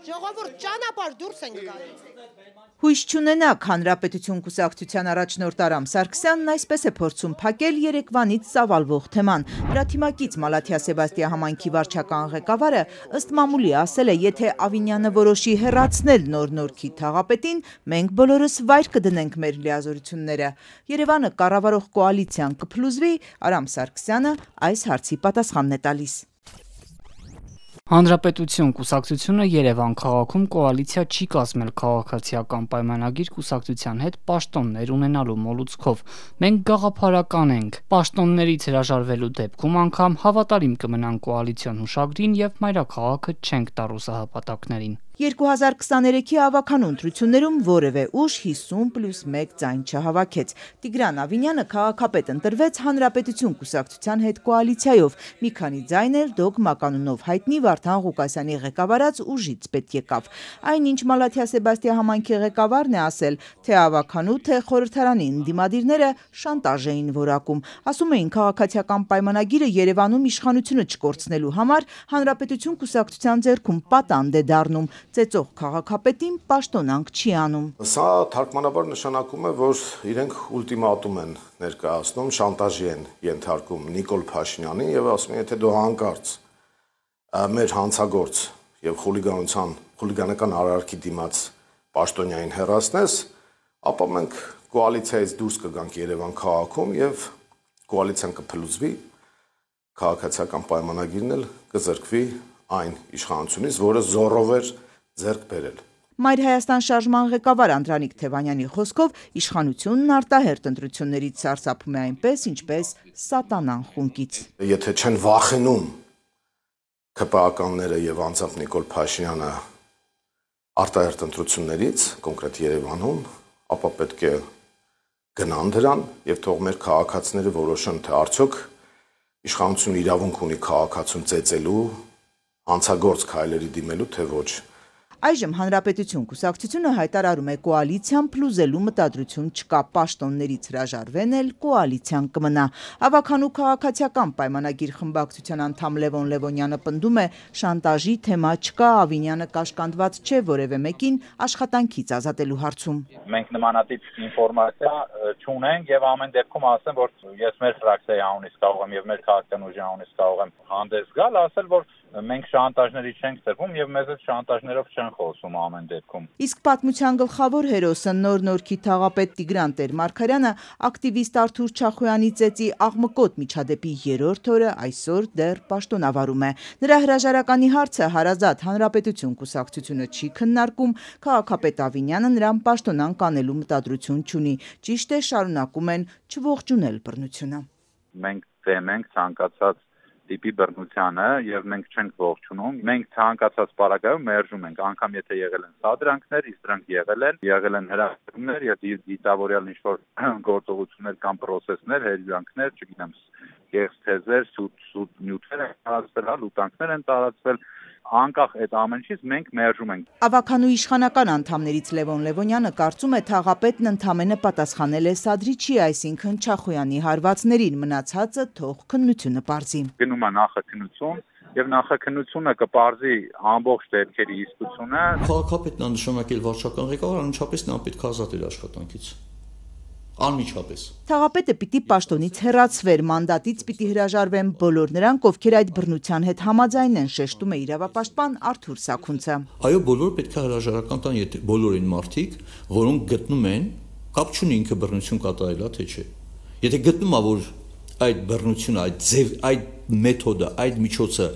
Ժողովուրդ ճանապարհ դուրս ենք գալիս։ Հույս չունենաք, Հանրապետություն կուսակցության առաջնորդ Արամ Սարգսյանն այսպես է փորձում փակել երեկվանից ծավալվող թեման։ Նրա թիմակից Մալաթիա Սեբաստիա համայնքի վարչական ղեկավարը ըստ մամուլի ասել է, եթե Ավինյանը որոշի հեռացնել Նոր-Նորքի թաղապետին, մենք բոլորս վայր կդնենք մեր լիազորությունները։ Երևանը կառավարող կոալիցիան կփլուզվի, Արամ Սարգսյանը այս հարցի պատասխանն է տալիս։ Հանրապետություն կուսակցությունը Երևան քաղաքում կոալիցիա չի կազմել քաղաքացիական պայմանագիր կուսակցության հետ պաշտոններ ունենալու մոլուցքով։ Մենք գաղափարական ենք։ Պաշտոններից հրաժարվելու դեպքում անգամ հավատարիմ կմնան կոալիցիոն հուշագրին եւ մայրաքաղաքը չենք տա ռուսահապատակներին։ 2023-ի ավագանու ընտրություններում որևէ ուժ 50+1 ձայն չհավաքեց։ Տիգրան Ավինյանը քաղաքապետ ընտրվեց Հանրապետություն կուսակցության հետ կոալիցիայով։ Մի քանի ձայներ դոգմա կանոնով հայտնի Վարդան Ղուկասյանի ղեկավարած ուժից պետք եկավ։ Այնինչ Մալաթիա Սեբաստիա համայնքի ղեկավարն է ասել, թե ավագանու, թե խորհրդարանի ընդդիմադիրները շանտաժ էին որակում։ Ասում էին քաղաքացիական պայմանագիրը Երևանում իշխանությունը չկորցնելու համար Հանրապետություն կուսակցության ձեռքում պատանդ է դառնում։ Ծեծող քաղաքապետին պաշտոնանք չի անում։ Սա թարգմանաբար նշանակում է, որ իրենք ուլտիմատում են ներկայացնում, շանտաժի են ենթարկում Նիկոլ Փաշինյանին եւ ասում են, եթե դու հանկարծ մեր հանցագործ եւ խուլիգանական արարքի դիմաց պաշտոնյային հեռացնես, ապա մենք կոալիցիայից դուրս կգանք Երևան քաղաքում եւ կոալիցիան կփլուզվի, քաղաքացիական պայմանագիրն էլ կզրկվի այն իշխանությունից, որը զորով էր ձեռք բերել։ Մայր Հայաստան շարժման ղեկավար Անդրանիկ Թևանյանի խոսքով իշխանությունն արտահերթ ընտրություններից սարսափում է այնպես, ինչպես սատանան խունկից։ Եթե չեն վախենում ԿՊԱ-ականները եւ անձամբ Նիկոլ Փաշինյանը արտահերթ ընտրություններից, կոնկրետ Երևանում, ապա պետք է գնան դրան եւ թող մեր քաղաքացիները որոշեն, թե արդյոք իշխանությունը իրավունք ունի քաղաքացուն ծեծելու, հանցագործ քայլերի դիմելու, թե ոչ։ Այժմ Հանրապետություն կուսակցությունը հայտարարում է կոալիցիան փլուզելու մտադրություն չկա, պաշտոններից հրաժարվեն էլ կոալիցիան կմնա։ Ավագանու քաղաքացիական պայմանագիր խմբակցության անդամ Լևոն Լևոնյանը պնդում է, շանտաժի թեմա չկա, Ավինյանը կաշկանդված չէ որևէ մեկին աշխատանքից ազատելու հարցում։ Մենք նմանատիպ ինֆորմացիա չունենք եւ ամեն դեպքում ասեմ, որ ես մեր ֆրակցիայի անունից կարող եմ եւ մեր քաղաքական ուժի անունից կարող եմ հանդես գալ, ասել, որ մենք շանտաժների չենք ծրվում եւ մեզ այդ շանտաժներով չեն խոսում ամեն դեպքում։ Իսկ պատմության գլխավոր հերոսը Նոր-Նորքի թաղապետ Տիգրան Տեր-Մարգարյանը ակտիվիստ Արթուր Չախոյանի ծեծի աղմկոտ միջադեպի 3-րդ օրը այսօր դեռ պաշտոնավարում է։ Նրա հրաժարականի հարցը հարազատ Հանրապետություն կուսակցությունը չի քննարկում, քաղաքապետ Ավինյանը նրան պաշտոնանկ անելու մտադրություն չունի։ Ճիշտ է, շարունակում են չողջունել բռնությունը։ Մենք դեմ ենք ցանկացած տիպի բռնությանը եւ մենք չենք ողջունում։ Մենք ցանկացած պարագայում մերժում ենք, անգամ եթե եղել են սադրանքներ, իսկ դրանք եղել են հրավերումներ եւ դիտավորյալ ինչ-որ գործողություններ կամ պրոցեսներ, հերյանքներ, չգիտեմ, կեղծ սուտ նյութեր են տարածվել, լուտանքներ են տարածվել։ Անկախ այդ ամենից մենք մերժում ենք։ Ավագանու իշխանական անդամներից Լևոն Լևոնյանը կարծում է թաղապետն ընդամենը պատասխանել է Սադրիչի, այսինքն Չախոյանի հարվածներին, մնացածը թող քննությունը պարզի։ Գնում է նախաքննություն եւ նախաքննությունը կպարզի ամբողջ դեպքերի իսկությունը։ Քաղաքապետն աննշանակել վարչական ղեկավար, անմիջապես նա պետք է ազատել աշխատանքից։ Անմիջապես։ Թաղապետը պիտի պաշտոնից հեռացվեր, մանդատից պիտի հրաժարվեն բոլոր նրանք, ովքեր այդ բռնության հետ համաձայն են, շեշտում է իրավապաշտպան Արթուր Սաքունցը։ Այո, բոլորը պետք է հրաժարական տան, եթե բոլոր այն մարդիկ, որոնք գտնում են, կապ չունի ինքը բռնություն կատարել է, թե չէ։ Եթե գտնում է, որ այդ բռնությունը, այդ մեթոդը, այդ միջոցը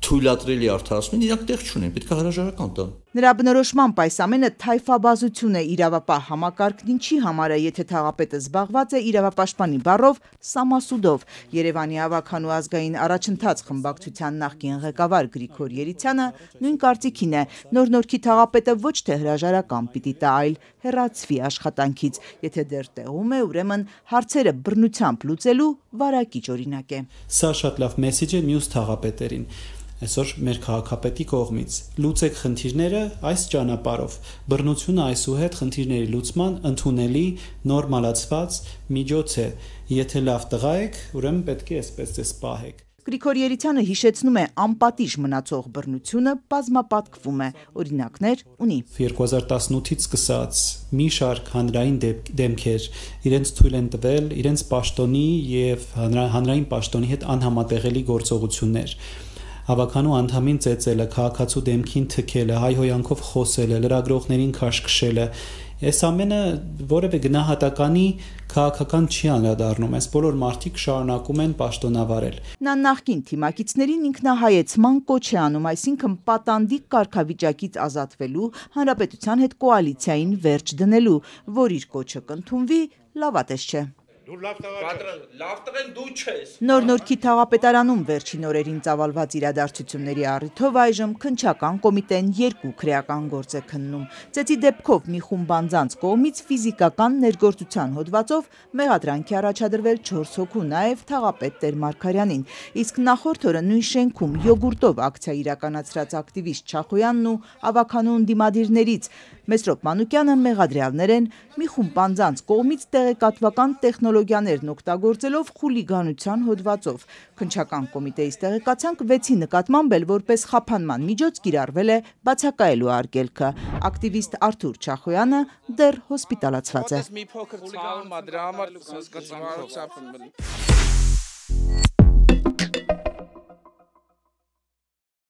թույլատրելի արդարացումն իրանք տեղ չունեն, պետք է հրաժարական տան։ Նրա բնորոշմամբ այս ամենը թայֆաբազություն է, իրավապահ համակարգն ինչի համար է, եթե թաղապետը զբաղված է իրավապաշտպանի բառով սամասուդով։ Երևանի ավագանու ազգային առաջընթաց խմբակցության նախկին ղեկավար Գրիգոր Երիցյանը նույն կարծիքին է։ Նոր-Նորքի թաղապետը ոչ թե հրաժարական պիտի տա, այլ հեռացվի աշխատանքից։ Եթե դեռ տեղում է, ուրեմն հարցերը բռնությամբ լուծելու վարակիչ օրինակ է։ Սա շատ լավ մեսեջ է մյուս թաղապետերին։ Այսօր մեր քաղաքապետի կողմից լուծեք խնդիրները այս ճանապարհով։ Բռնությունը այսուհետ խնդիրների լուծման ընդունելի նորմալացված միջոց է։ Եթե լավ տղա եք, ուրեմն պետք է այսպես պահեք։ Գրիգոր Երիցյանը հիշեցնում է անպատիժ մնացող բռնությունը բազմապատկվում է, օրինակներ ունի։ 2018-ից սկսած մի շարք հանրային դեմքեր իրենց թույլ են տվել իրենց պաշտոնի եւ հանրային պաշտոնի հետ անհամատեղելի գործողություններ։ Հավաքանու անդամին ծեծելը, քաղաքացու դեմքին թքելը, հայհոյանքով խոսելը, լրագրողներին քաշքշելը, այս ամենը որևէ գնահատականի քաղաքական չի անդրադառնում, այս բոլոր մարդիկ շարունակում են պաշտոնավարել։ Նա նախկին թիմակիցներին ինքնահայեցման կոչ է անում, այսինքն պատանդիկ կարգավիճակից ազատվելու, հանրապետության հետ կոալիցիային վերջ դնելու, որ իր կոչը կընդունվի, լավատես չէ։ Լավ տղեն դու չես։ Նոր-Նորքի թաղապետարանում վերջին օրերին ծավալված իրադարձությունների առիթով այժմ քննչական կոմիտեն 2 քրեական գործ է քննում։ Ծեծի դեպքով մի խումբ անձանց կողմից ֆիզիկական ներգործության հոդվածով մեղադրանք է առաջադրվել 4 հոգու, նաև թաղապետ Տեր Մարգարյանին։ Իսկ նախորդ օրը նույն շենքում յոգուրտով ակցիա իրականացրած ակտիվիստ Չախոյանն ու ավականու ընդդիմադիրներից Մեսրոպ Մանուկյանը մեղադրյալներ են մի խումբ անձանց կողմից տեղեկատվական տեխնոլոգիաներն օգտագործելով խուլիգանության հոդվածով։ Քննչական կոմիտեից տեղեկացանք 6-ի նկատմամբ էլ որպես խափանման միջոց կիրառվել է բացակայելու արգելքը։ Ակտիվիստ Արթուր Չախոյանը դեռ հոսպիտալացված է։